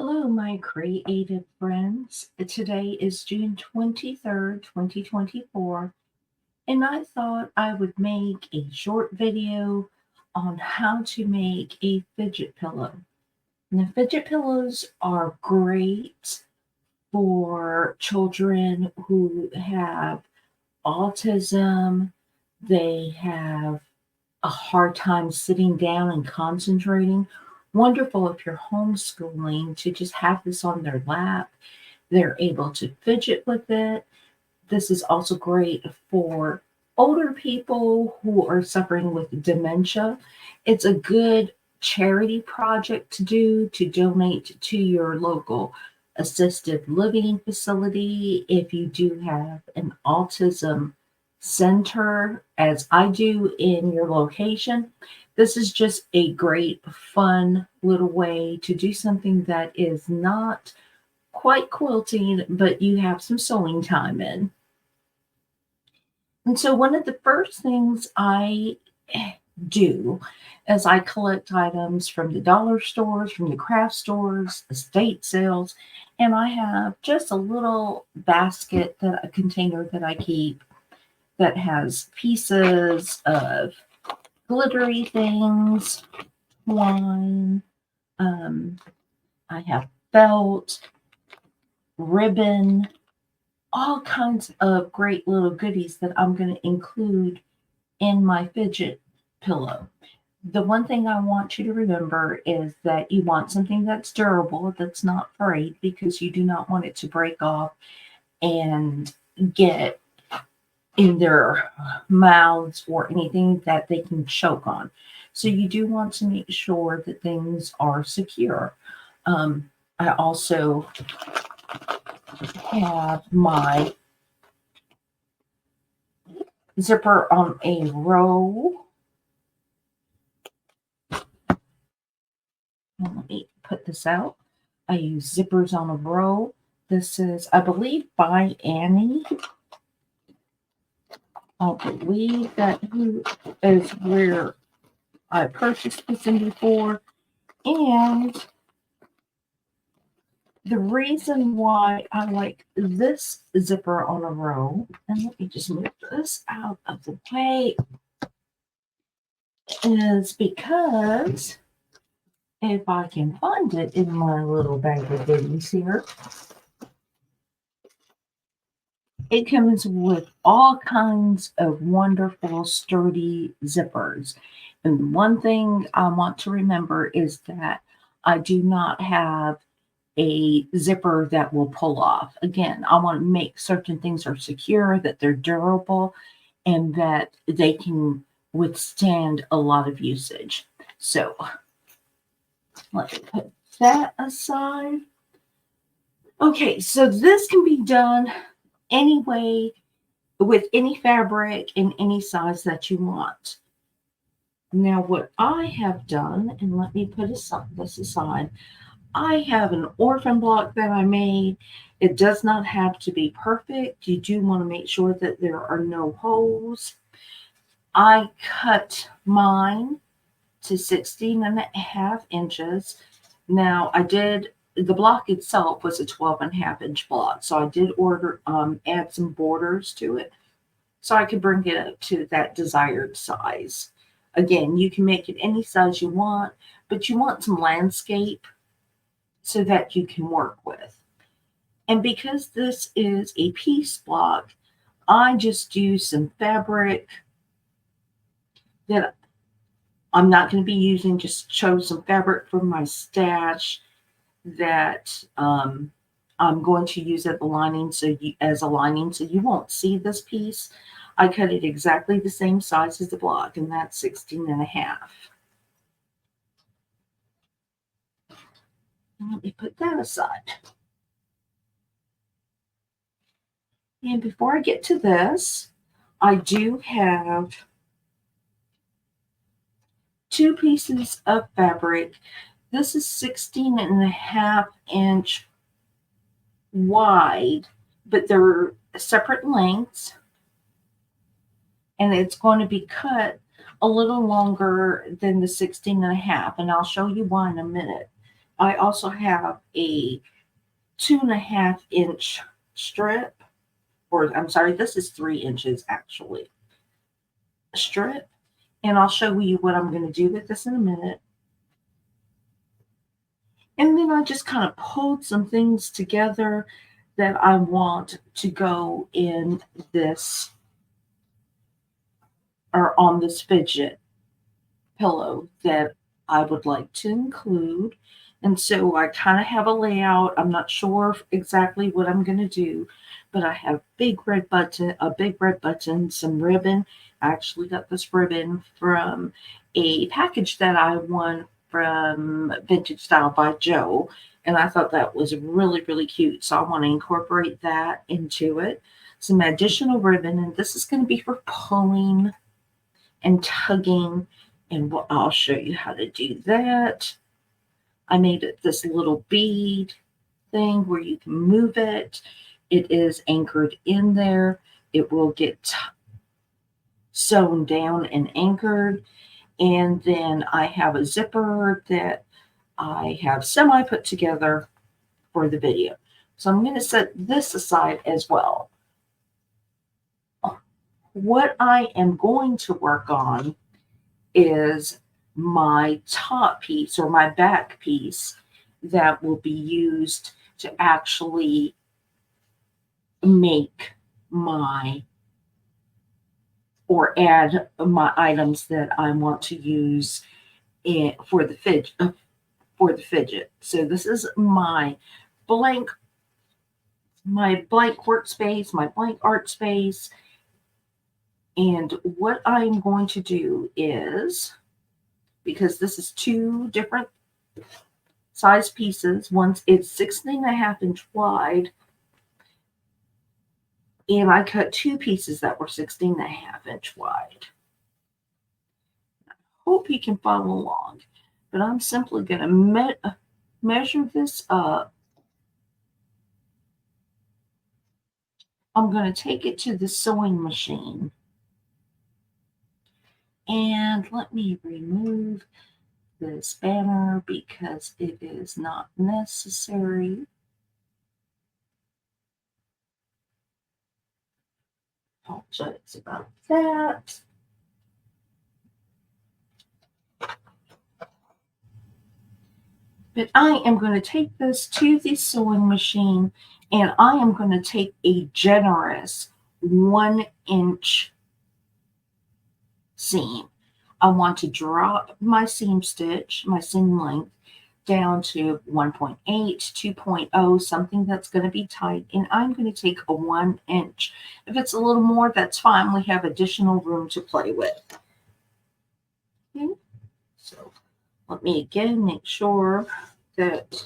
Hello, my creative friends. Today is June 23rd, 2024, and I thought I would make a short video on how to make a fidget pillow. Now, fidget pillows are great for children who have autism, they have a hard time sitting down and concentrating. Wonderful if you're homeschooling to just have this on their lap. They're able to fidget with it. This is also great for older people who are suffering with dementia. It's a good charity project to do to donate to your local assisted living facility if you do have an autism center, as I do in your location. This is just a great, fun little way to do something that is not quite quilting, but you have some sewing time in. And so, one of the first things I do is I collect items from the dollar stores, from the craft stores, estate sales, and I have just a little basket, that a container that I keep that has pieces of glittery things, twine. Um, I have felt, ribbon, all kinds of great little goodies that I'm going to include in my fidget pillow. The one thing I want you to remember is that you want something that's durable, that's not frayed, because you do not want it to break off and get in their mouths or anything that they can choke on. So you do want to make sure that things are secure. I also have my zipper on a row. Let me put this out. I use zippers on a row. This is, I believe, by Annie. I believe that who is where I purchased this in before. And the reason why I like this zipper on a row, and let me just move this out of the way, is because if I can find it in my little bag of goodies here, it comes with all kinds of wonderful, sturdy zippers. And one thing I want to remember is that I do not have a zipper that will pull off. Again, I want to make certain things are secure, that they're durable, and that they can withstand a lot of usage. So let me put that aside. Okay, so this can be done any way, with any fabric in any size that you want. Now, what I have done, and let me put this aside, I have an orphan block that I made. It does not have to be perfect. You do want to make sure that there are no holes. I cut mine to 16.5 inches. Now, the block itself was a 12.5 inch block. So I did add some borders to it so I could bring it up to that desired size. Again, you can make it any size you want, but you want some landscape so that you can work with. And because this is a piece block, I just use some fabric that I'm not going to be using, just chose some fabric from my stash that I'm going to use as a lining, so you won't see this piece. I cut it exactly the same size as the block, and that's 16.5. Let me put that aside. And before I get to this, I do have two pieces of fabric. This is 16.5 inch wide, but they're separate lengths. And it's going to be cut a little longer than the 16.5. And I'll show you why in a minute. I also have a 2.5 inch strip, or I'm sorry, this is 3 inches actually, strip. And I'll show you what I'm going to do with this in a minute. And then I just kind of pulled some things together that I want to go in this or on this fidget pillow that I would like to include. And so I kind of have a layout. I'm not sure exactly what I'm going to do, but I have a big red button, some ribbon. I actually got this ribbon from a package that I won from Vintage Style by Joe. And I thought that was really, really cute. So I want to incorporate that into it. Some additional ribbon, and this is going to be for pulling and tugging, and I'll show you how to do that. I made it this little bead thing where you can move it. It is anchored in there. It will get sewn down and anchored. And then I have a zipper that I have semi put together for the video. So I'm going to set this aside as well. What I am going to work on is my top piece or my back piece that will be used to actually make my or add my items that I want to use for the fidget. So this is blank my blank workspace, my blank art space. And what I'm going to do is, because this is two different size pieces. It's 16.5 inch wide, and I cut two pieces that were 16.5 inch wide. Hope you can follow along, but I'm simply going to measure this up. I'm going to take it to the sewing machine, and let me remove this banner because it is not necessary. Apologize about that. But I am going to take this to the sewing machine, and I am going to take a generous 1 inch seam. I want to drop my seam length down to 1.8, 2.0, something that's going to be tight. And I'm going to take a 1 inch. If it's a little more, that's fine. We have additional room to play with. Okay. So let me again make sure that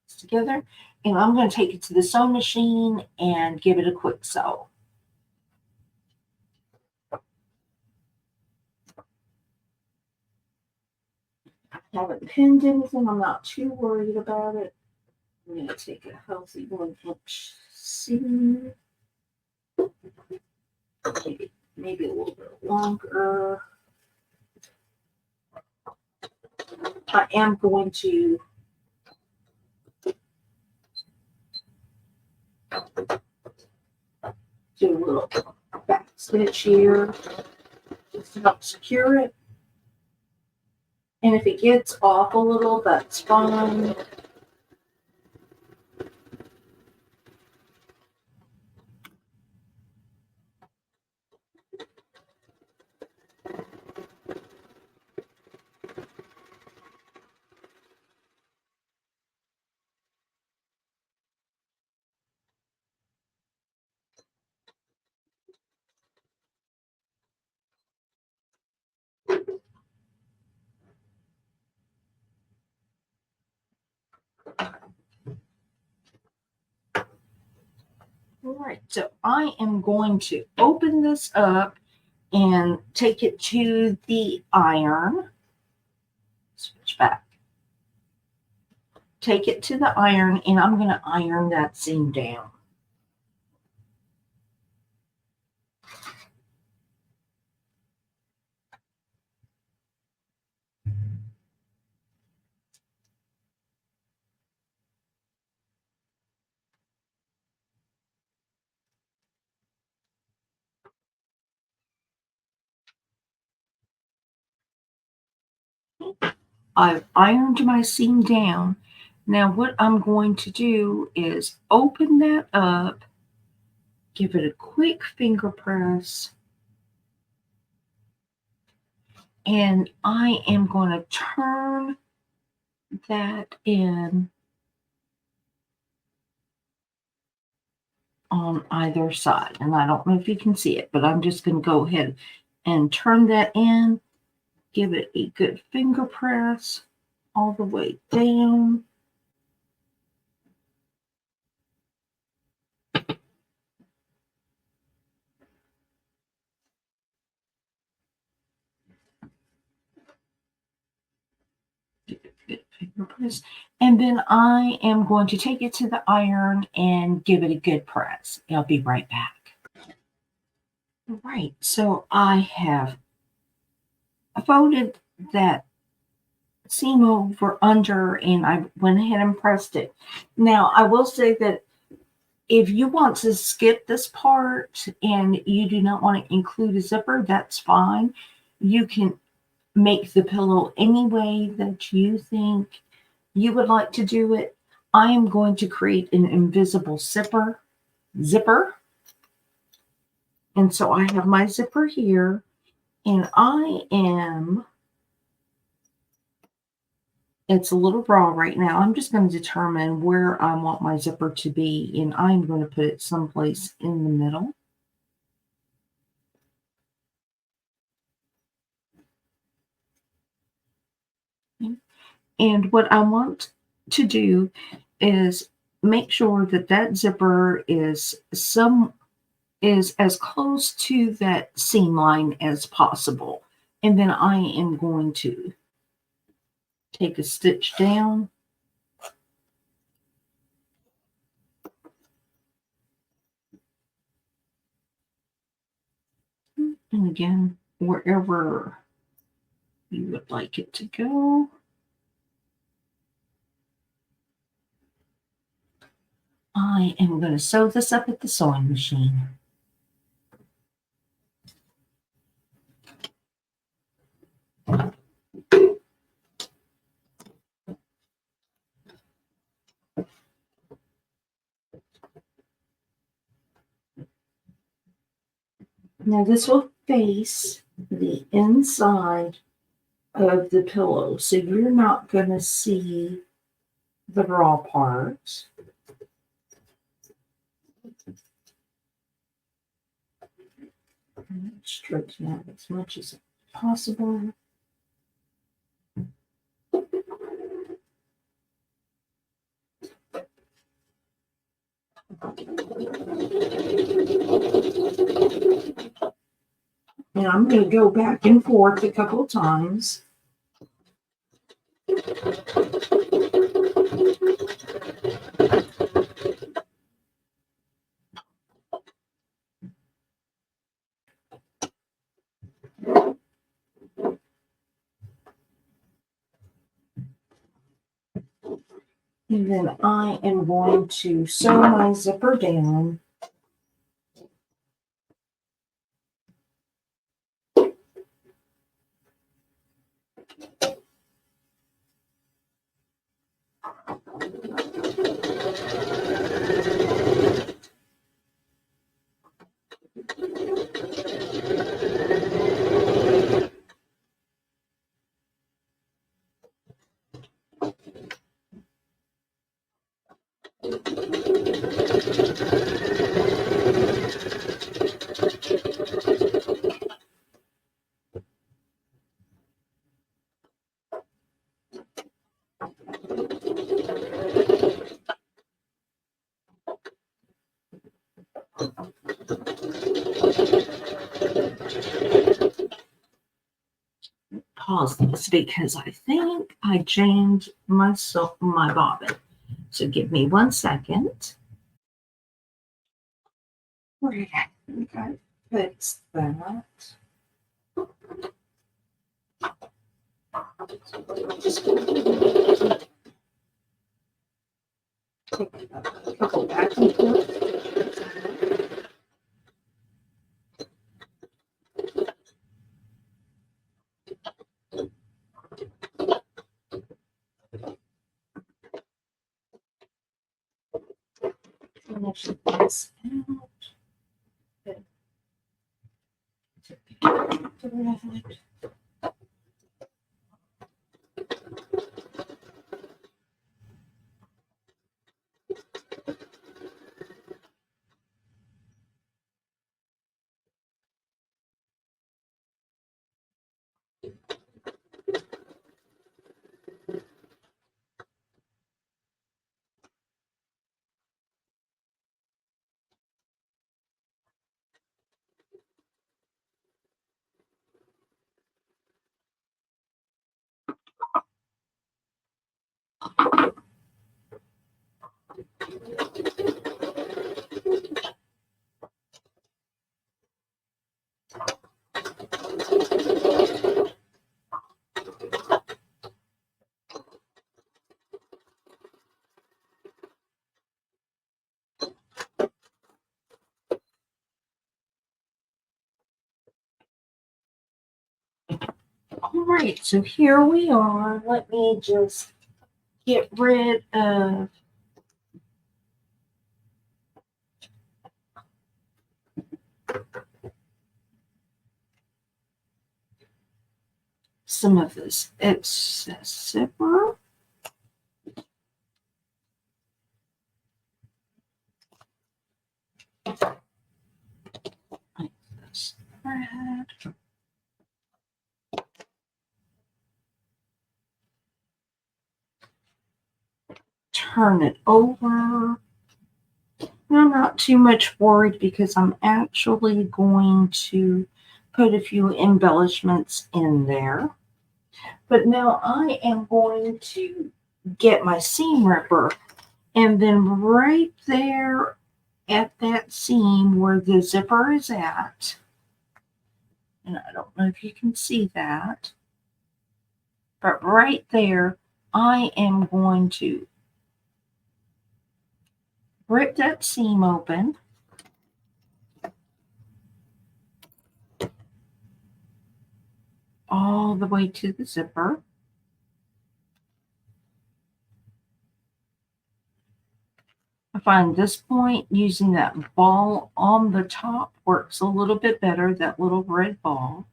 it's together. And I'm going to take it to the sewing machine and give it a quick sew. I haven't pinned anything. I'm not too worried about it. I'm going to take a healthy 1 inch seam. Maybe a little bit longer. I am going to do a little back stitch here just to help secure it. And if it gets off a little, that's fine. All right, so I am going to open this up and take it to the iron. Switch back. Take it to the iron, and I'm going to iron that seam down. I've ironed my seam down. Now what I'm going to do is open that up, give it a quick finger press, and I am going to turn that in on either side. And I don't know if you can see it, but I'm just going to go ahead and turn that in, give it a good finger press all the way down. Good finger press. And then I am going to take it to the iron and give it a good press. I'll be right back. All right, so I have folded that seam over under and I went ahead and pressed it. Now I will say that if you want to skip this part and you do not want to include a zipper, that's fine. You can make the pillow any way that you think you would like to do it. I am going to create an invisible zipper. And so I have my zipper here and it's a little raw right now. I'm just going to determine where I want my zipper to be and I'm going to put it someplace in the middle. And what I want to do is make sure that that zipper is as close to that seam line as possible. And then I am going to take a stitch down. And again, wherever you would like it to go. I am going to sew this up at the sewing machine. Now this will face the inside of the pillow, so you're not going to see the raw parts. Straighten out as much as possible. And I'm going to go back and forth a couple of times. And then I am going to sew my zipper down. Pause this because I think I jammed my bobbin. So give me 1 second. Right, I think I fixed that. Just take a couple back and forth. finish this out. Good. Thread. All right, so here we are. Let me just get rid of some of this excess zipper. Like this thread. Turn it over. I'm not too much worried because I'm actually going to put a few embellishments in there. But now I am going to get my seam ripper, and then right there at that seam where the zipper is at, and I don't know if you can see that, but right there, I am going to rip that seam open. All the way to the zipper. I find this point using that ball on the top works a little bit better, that little red ball.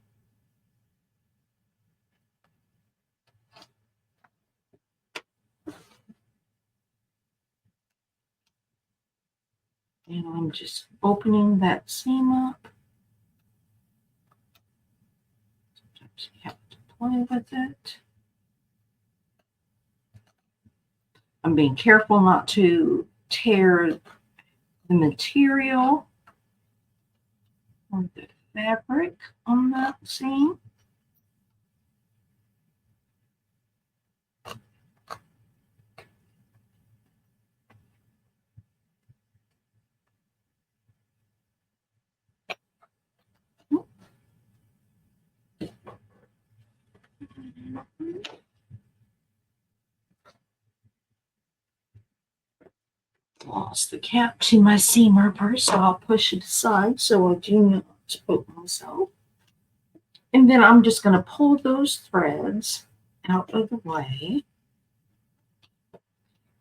And I'm just opening that seam up. Sometimes you have to play with it. I'm being careful not to tear the material or the fabric on that seam. Lost the cap to my seam ripper, so I'll push it aside so I do not poke myself. And then I'm just going to pull those threads out of the way.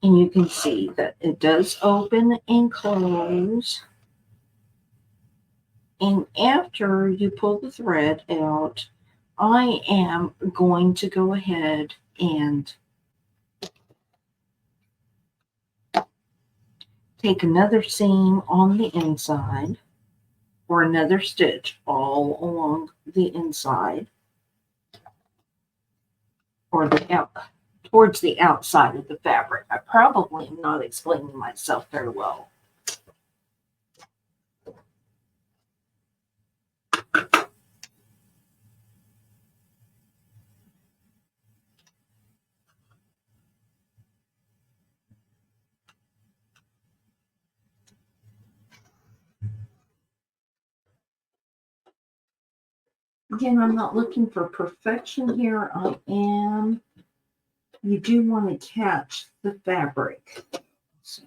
And you can see that it does open and close. And after you pull the thread out, I am going to go ahead and take another seam on the inside or another stitch all along the inside or towards the outside of the fabric. I probably am not explaining myself very well. Again, I'm not looking for perfection here. You do want to catch the fabric. So,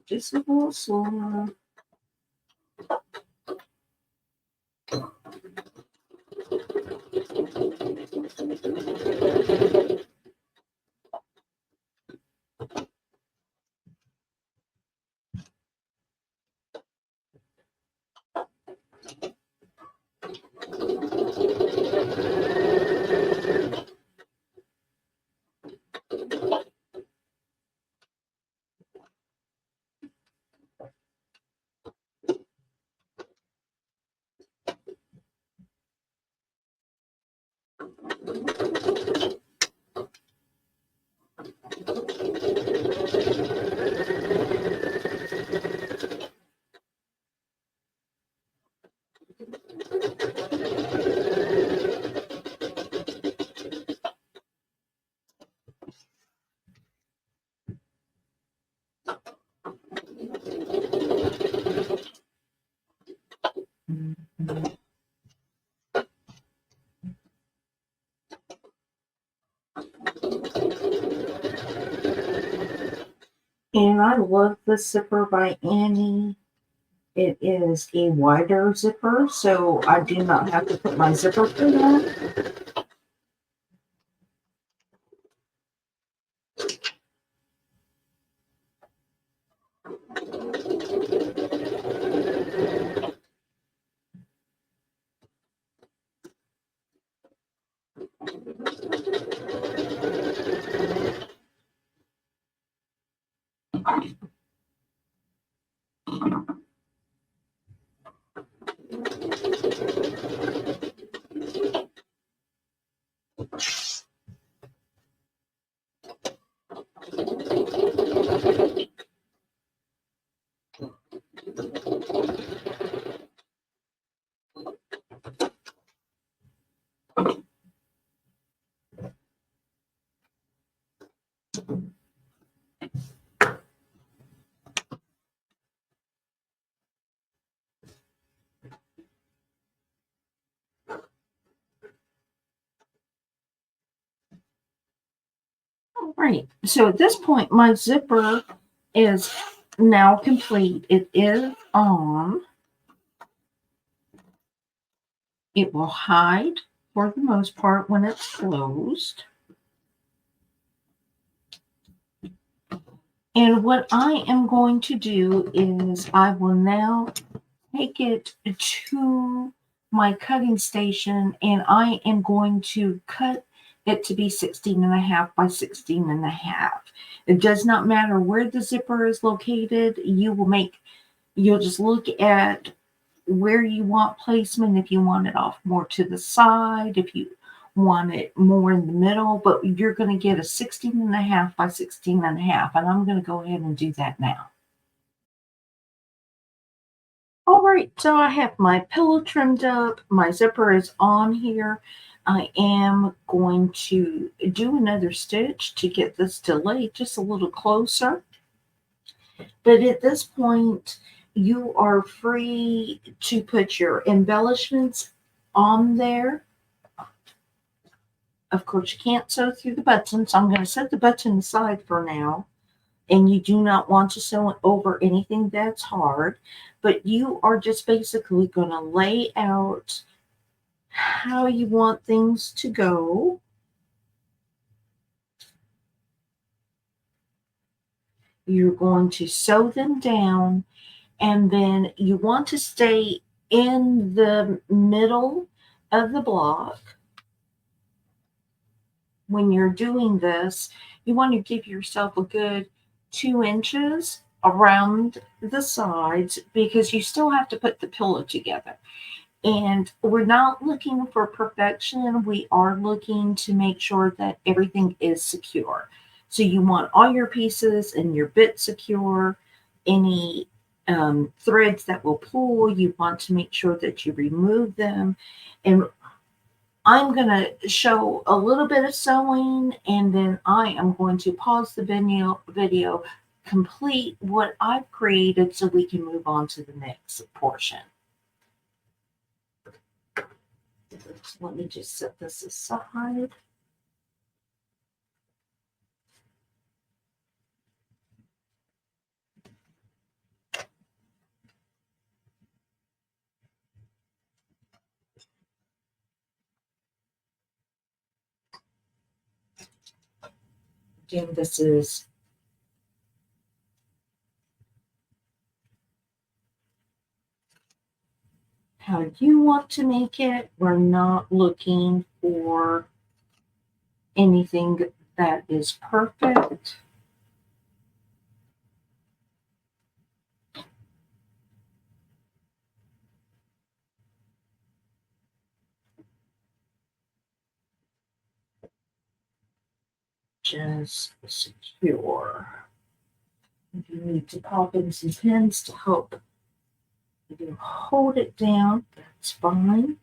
just a little slower. And I love the zipper by Annie. It is a wider zipper, so I do not have to put my zipper through that. All right, so at this point, my zipper is now complete. It is on. It will hide for the most part when it's closed. And what I am going to do is I will now take it to my cutting station and I am going to cut it to be 16 and a half by 16 and a half. It does not matter where the zipper is located. You'll just look at where you want placement, if you want it off more to the side, if you want it more in the middle, but you're going to get a 16 and a half by 16 and a half. And I'm going to go ahead and do that now. All right, so I have my pillow trimmed up. My zipper is on here. I am going to do another stitch to get this to lay just a little closer. But at this point, you are free to put your embellishments on there. Of course, you can't sew through the button, so I'm going to set the button aside for now. And you do not want to sew it over anything that's hard, but you are just basically going to lay out how you want things to go. You're going to sew them down, and then you want to stay in the middle of the block. When you're doing this, you want to give yourself a good 2 inches around the sides because you still have to put the pillow together. And we're not looking for perfection. We are looking to make sure that everything is secure. So you want all your pieces and your bits secure. Any threads that will pull, you want to make sure that you remove them. And I'm going to show a little bit of sewing, and then I am going to pause the video, complete what I've created so we can move on to the next portion. So let me just set this aside. Again, this is how you want to make it. We're not looking for anything that is perfect. Just secure. If you need to pop in some pins to help you hold it down, that's fine.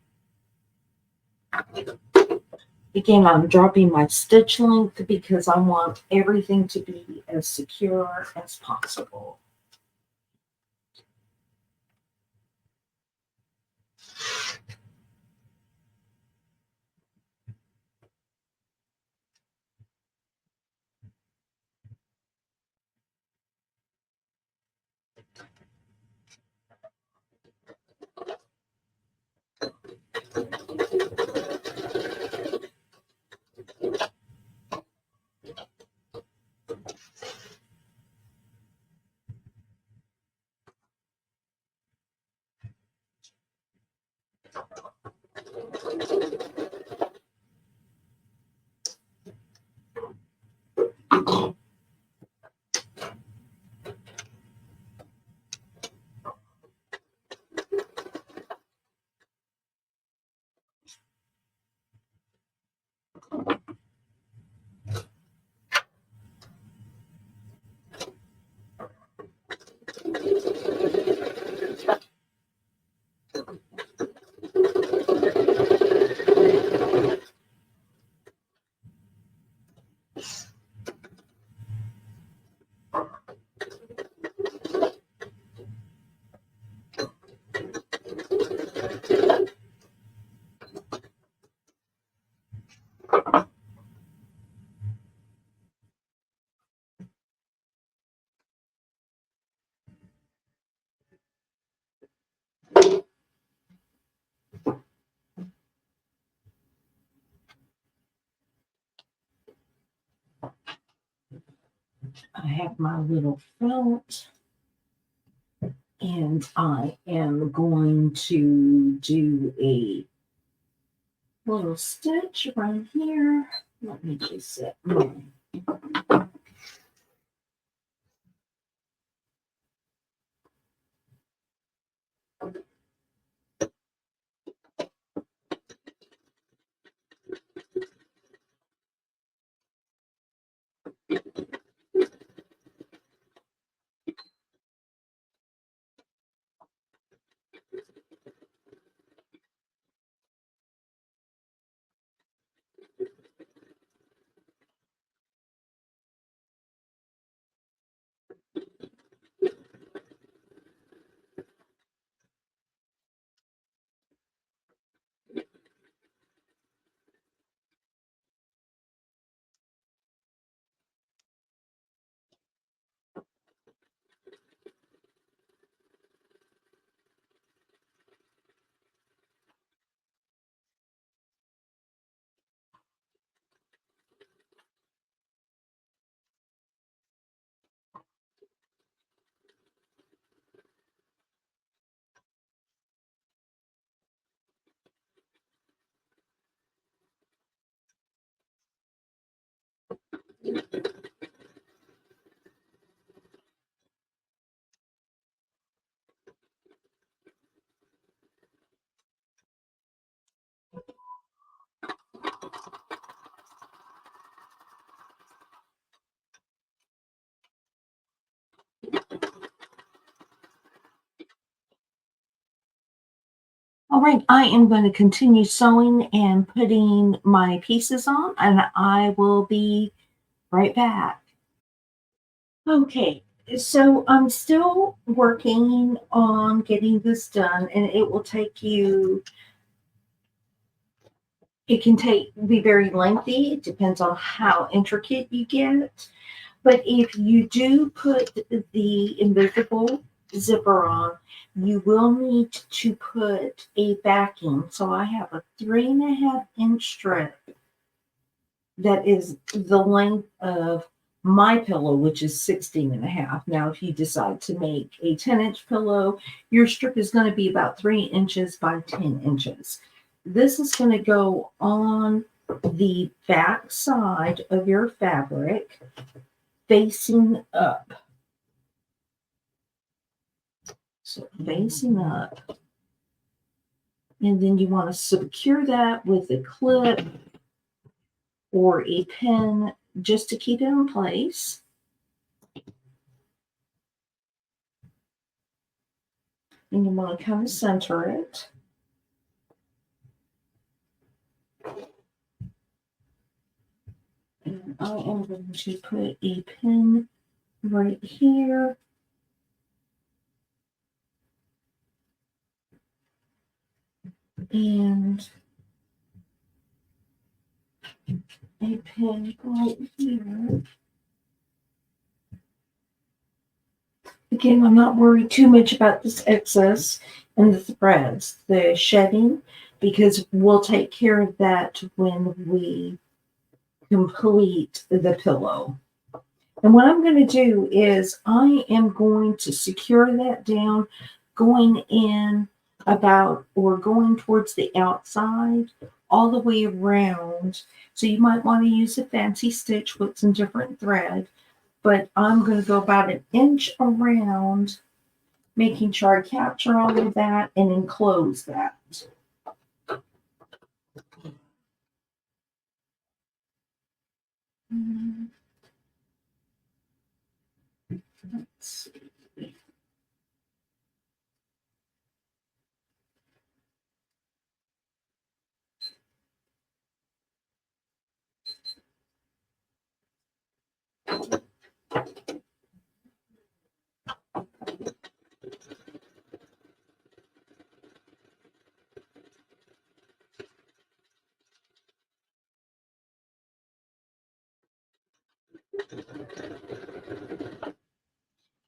Again, I'm dropping my stitch length because I want everything to be as secure as possible. I have my little felt, and I am going to do a little stitch right here. Let me just set mine. All right, I am going to continue sewing and putting my pieces on, and I will be right back. Okay, so I'm still working on getting this done, and it will take you, it can be very lengthy. It depends on how intricate you get. But if you do put the invisible zipper on, you will need to put a backing. So I have a 3.5 inch strip that is the length of my pillow, which is 16.5. Now, if you decide to make a 10-inch pillow, your strip is going to be about 3 inches by 10 inches. This is going to go on the back side of your fabric facing up. So facing up. And then you want to secure that with a clip or a pin just to keep it in place. And you want to kind of center it. And I am going to put a pin right here. And a pin right here. Again, I'm not worried too much about this excess and the threads, the shedding, because we'll take care of that when we complete the pillow. And what I'm going to do is I am going to secure that down going in about or going towards the outside all the way around. So you might want to use a fancy stitch with some different thread, but I'm going to go about an inch around, making sure I capture all of that and enclose that. Let's see.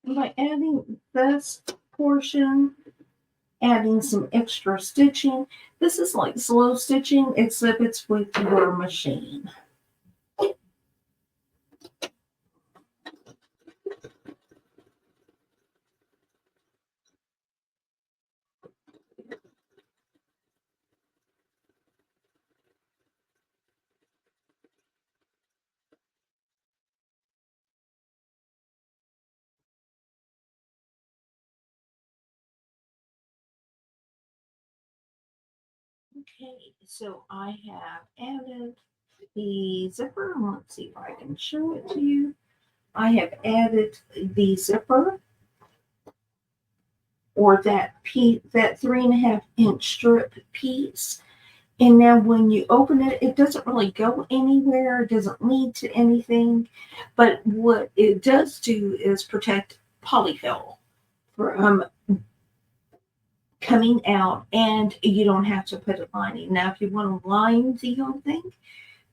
By adding this portion, adding some extra stitching. This is like slow stitching, except it's with your machine. Okay, so I have added the zipper. Let's see if I can show it to you. I have added the zipper, or that piece, that 3.5 inch strip piece. And now when you open it, it doesn't really go anywhere. It doesn't lead to anything. But what it does do is protect polyfill from coming out, and you don't have to put a lining. Now, if you want to line the whole thing,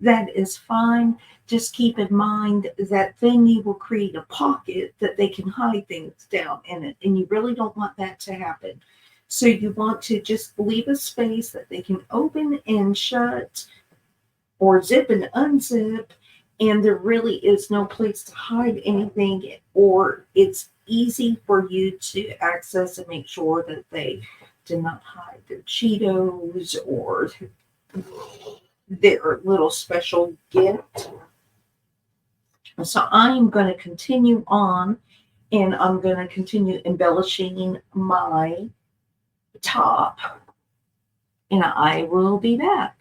that is fine. Just keep in mind that then you will create a pocket that they can hide things down in it, and you really don't want that to happen. So you want to just leave a space that they can open and shut, or zip and unzip, and there really is no place to hide anything, or it's easy for you to access and make sure that they do not hide their Cheetos or their little special gift. So I'm going to continue on, and I'm going to continue embellishing my top, and I will be back.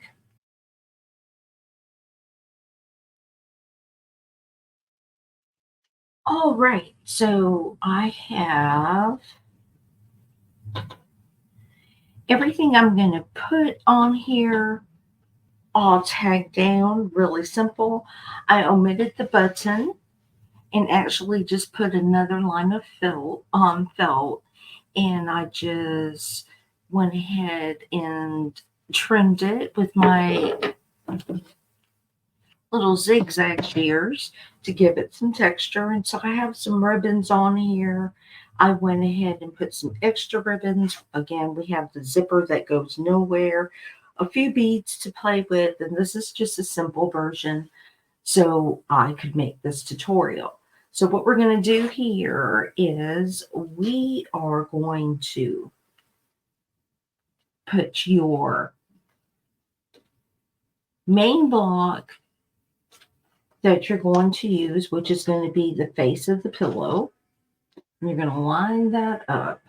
All right, so I have everything I'm going to put on here all tagged down, really simple. I omitted the button and actually just put another line of felt, and I just went ahead and trimmed it with my little zigzag shears to give it some texture. And so I have some ribbons on here. I went ahead and put some extra ribbons. Again, we have the zipper that goes nowhere, a few beads to play with, and this is just a simple version so I could make this tutorial. So what we're going to do here is we are going to put your main block that you're going to use, which is going to be the face of the pillow. You're going to line that up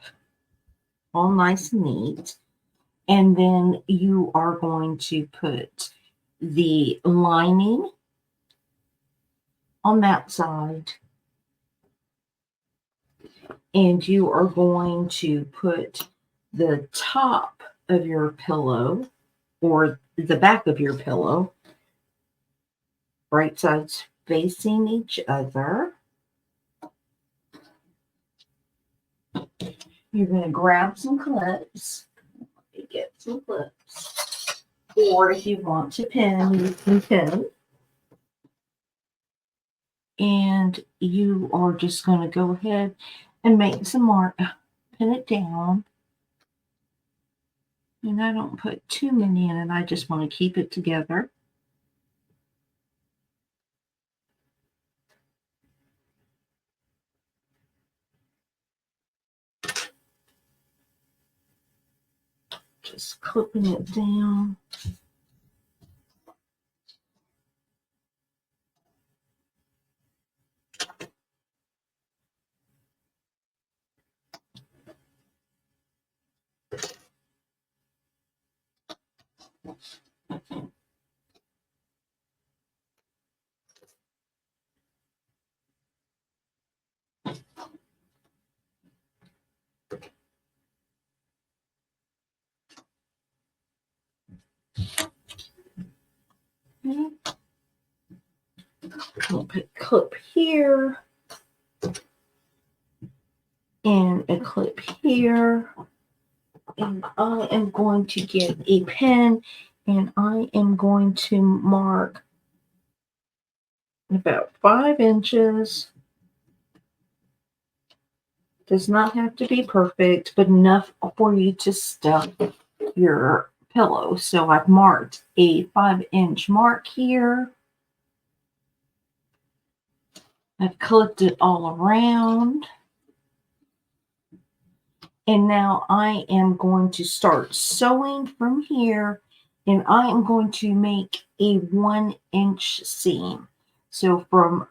all nice and neat. And then you are going to put the lining on that side. And you are going to put the top of your pillow, or the back of your pillow, right sides facing each other. You're going to grab some clips. Get some clips. Or if you want to pin, you can pin. And you are just going to go ahead and make some mark, pin it down. And I don't put too many in it. I just want to keep it together. Just clipping it down. I'll put a clip here and a clip here. And I am going to get a pen, and I am going to mark about 5 inches. Does not have to be perfect, but enough for you to stuff your pillow. So I've marked a 5-inch mark here. I've clipped it all around. And now I am going to start sewing from here, and I am going to make a 1-inch seam. So from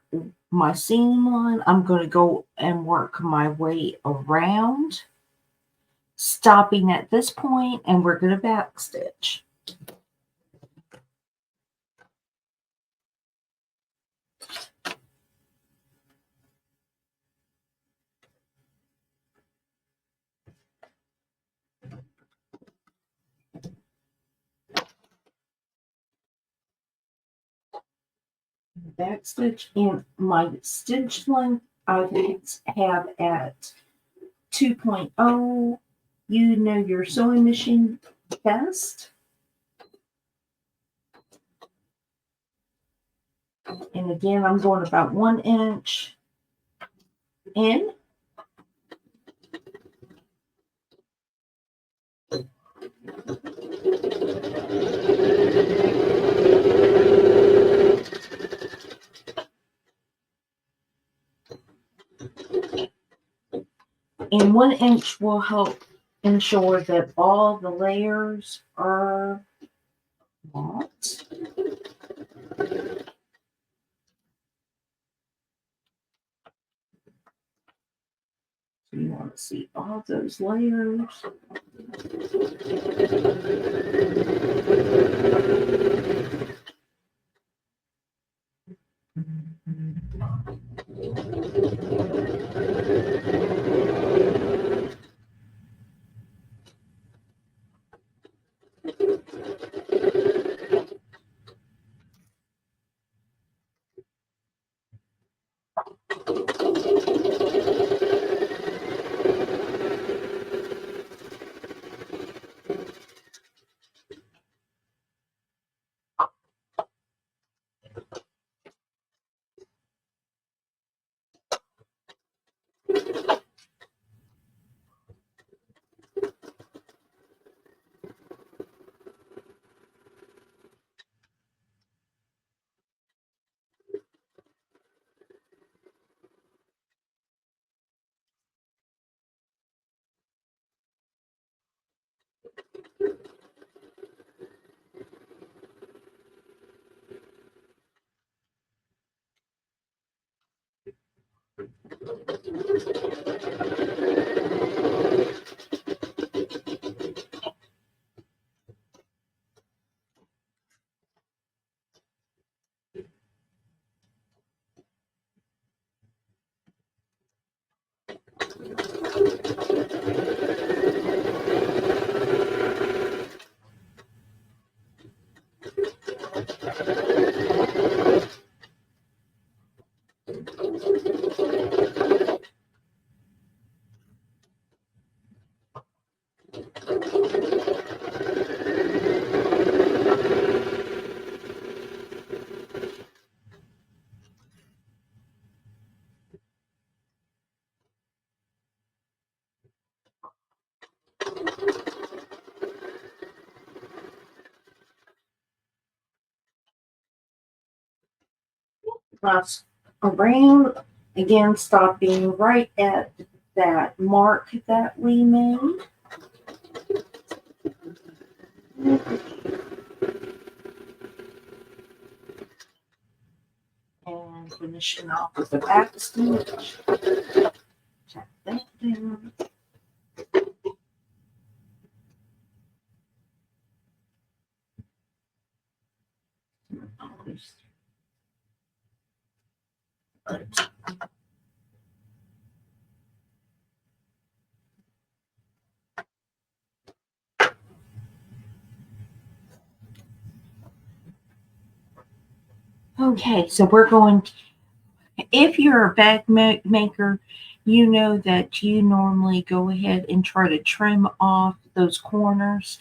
my seam line, I'm going to go and work my way around, stopping at this point, and we're going to back stitch. Back stitch, and my stitch length I have at 2.0. You know your sewing machine best. And again, I'm going about 1 inch in. And 1 inch will help ensure that all the layers are not. So you want to see all those layers. Cross around, again, stopping right at that mark that we made. And finishing off with the back stitch. Tap that down. Okay, so we're going, if you're a bag maker, you know that you normally go ahead and try to trim off those corners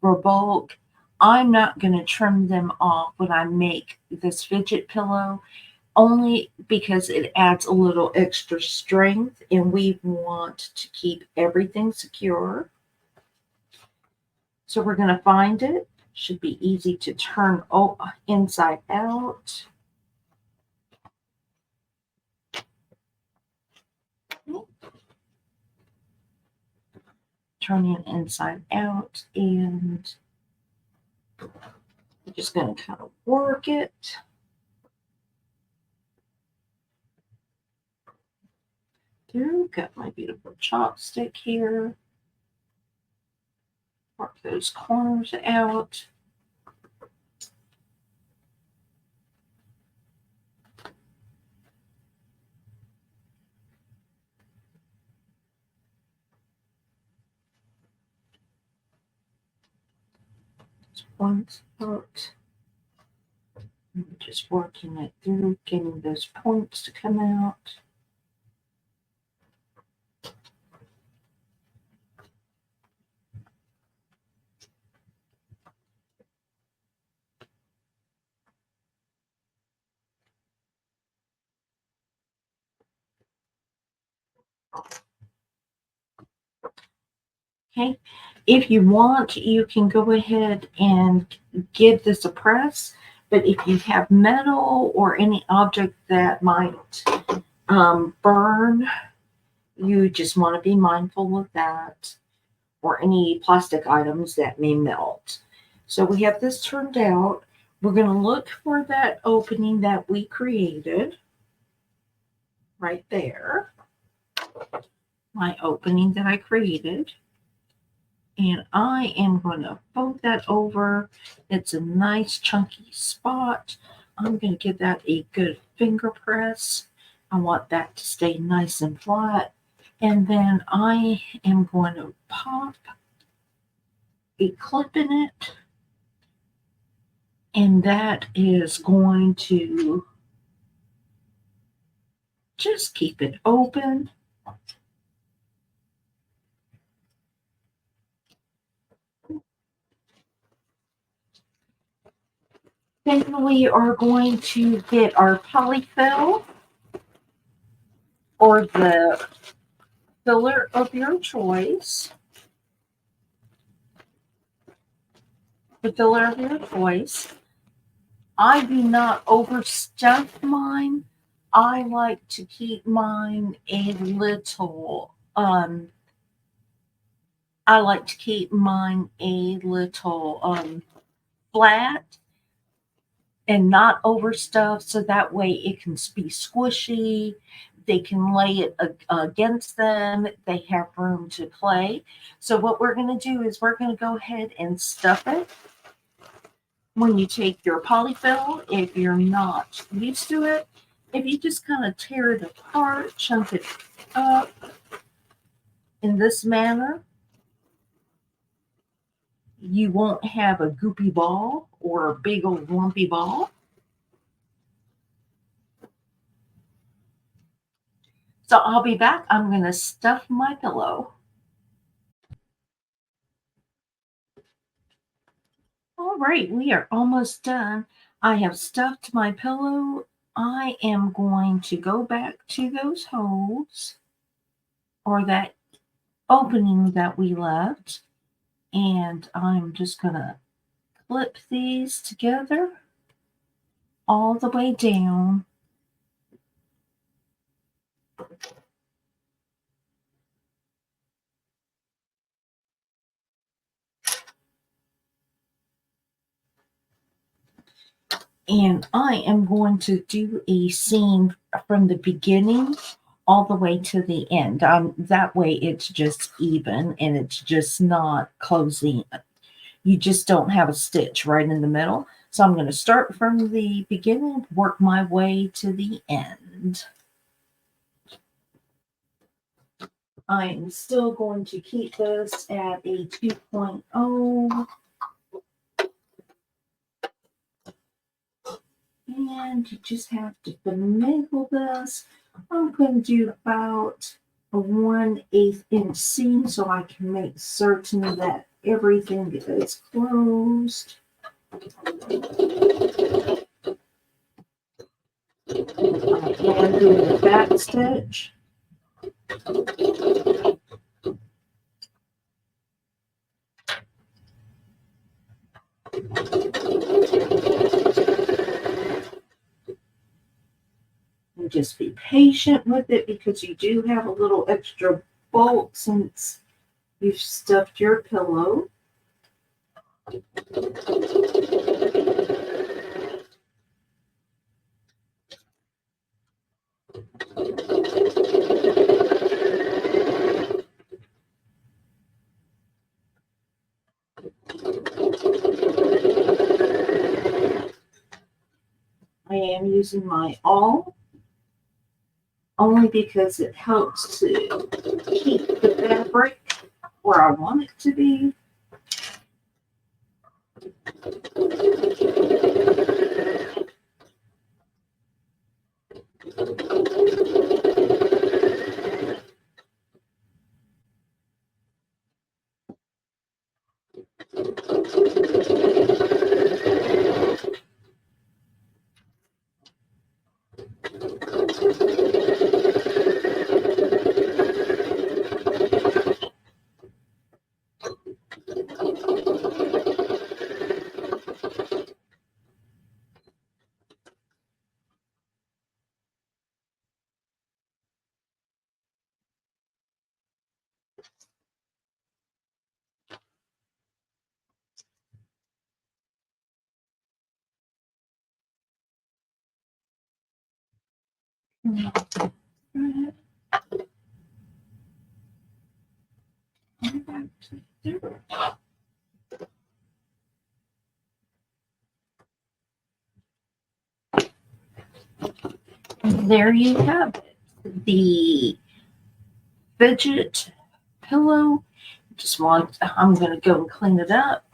for bulk. I'm not going to trim them off when I make this fidget pillow, only because it adds a little extra strength and we want to keep everything secure. So we're going to find it. Should be easy to turn inside out. Turn it inside out, and I'm just going to kind of work it. Through. Got my beautiful chopstick here. Work those corners out. points out. I'm just working it through, getting those points to come out. Okay, if you want, you can go ahead and give this a press. But if you have metal or any object that might burn, you just want to be mindful of that, or any plastic items that may melt. So we have this turned out. We're going to look for that opening that we created right there, my opening that I created. And I am going to fold that over. It's a nice chunky spot. I'm going to give that a good finger press. I want that to stay nice and flat. And then I am going to pop a clip in it. And that is going to just keep it open. Then we are going to get our polyfill or the filler of your choice. The filler of your choice. I do not overstuff mine. I like to keep mine a little I like to keep mine a little flat and not overstuffed, so that way it can be squishy. They can lay it against them. They have room to play. So what we're going to do is we're going to go ahead and stuff it. When you take your polyfill, if you're not used to it, if you just kind of tear it apart, chunk it up in this manner, you won't have a goopy ball or a big old lumpy ball. So I'll be back. I'm going to stuff my pillow. All right, we are almost done. I have stuffed my pillow. I am going to go back to those holes or that opening that we left, and I'm just going to clip these together all the way down. And I am going to do a seam from the beginning all the way to the end. That way it's just even and it's just not closing. You just don't have a stitch right in the middle. So I'm going to start from the beginning, work my way to the end. I'm still going to keep this at a 2.0. And you just have to finagle this. I'm going to do about a 1/8 inch seam so I can make certain that everything is closed. I'm doing the back stitch. And just be patient with it because you do have a little extra bulk since you've stuffed your pillow. I am using my awl only because it helps to keep the fabric where I want it to be. There you have it. The fidget pillow. I'm going to go and clean it up.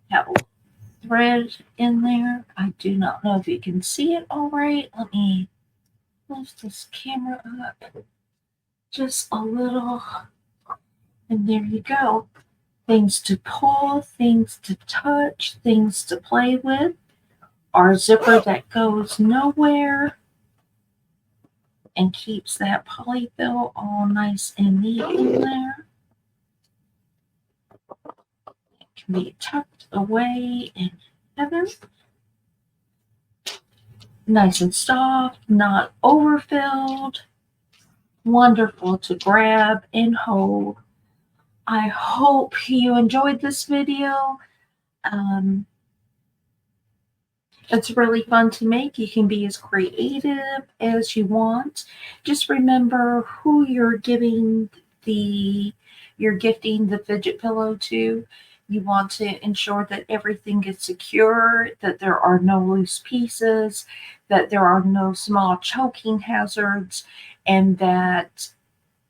Have a thread in there. I do not know if you can see it all right. Let me lift this camera up just a little. And there you go. Things to pull, things to touch, things to play with. Our zipper that goes nowhere and keeps that polyfill all nice and neat in there. It can be tucked away in heaven. Nice and soft, not overfilled. Wonderful to grab and hold. I hope you enjoyed this video. It's really fun to make. You can be as creative as you want. Just remember who you're gifting the fidget pillow to. You want to ensure that everything is secure, that there are no loose pieces, that there are no small choking hazards, and that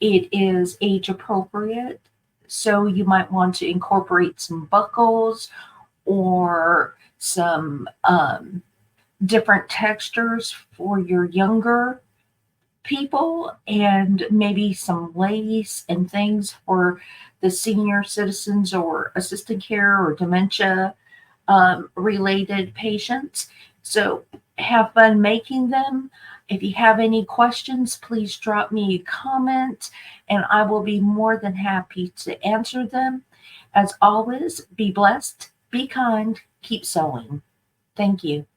it is age appropriate. So you might want to incorporate some buckles or some different textures for your younger people, and maybe some lace and things for the senior citizens or assisted care or dementia related patients. So have fun making them. If you have any questions, please drop me a comment and I will be more than happy to answer them. As always, be blessed, be kind, keep sewing. Thank you.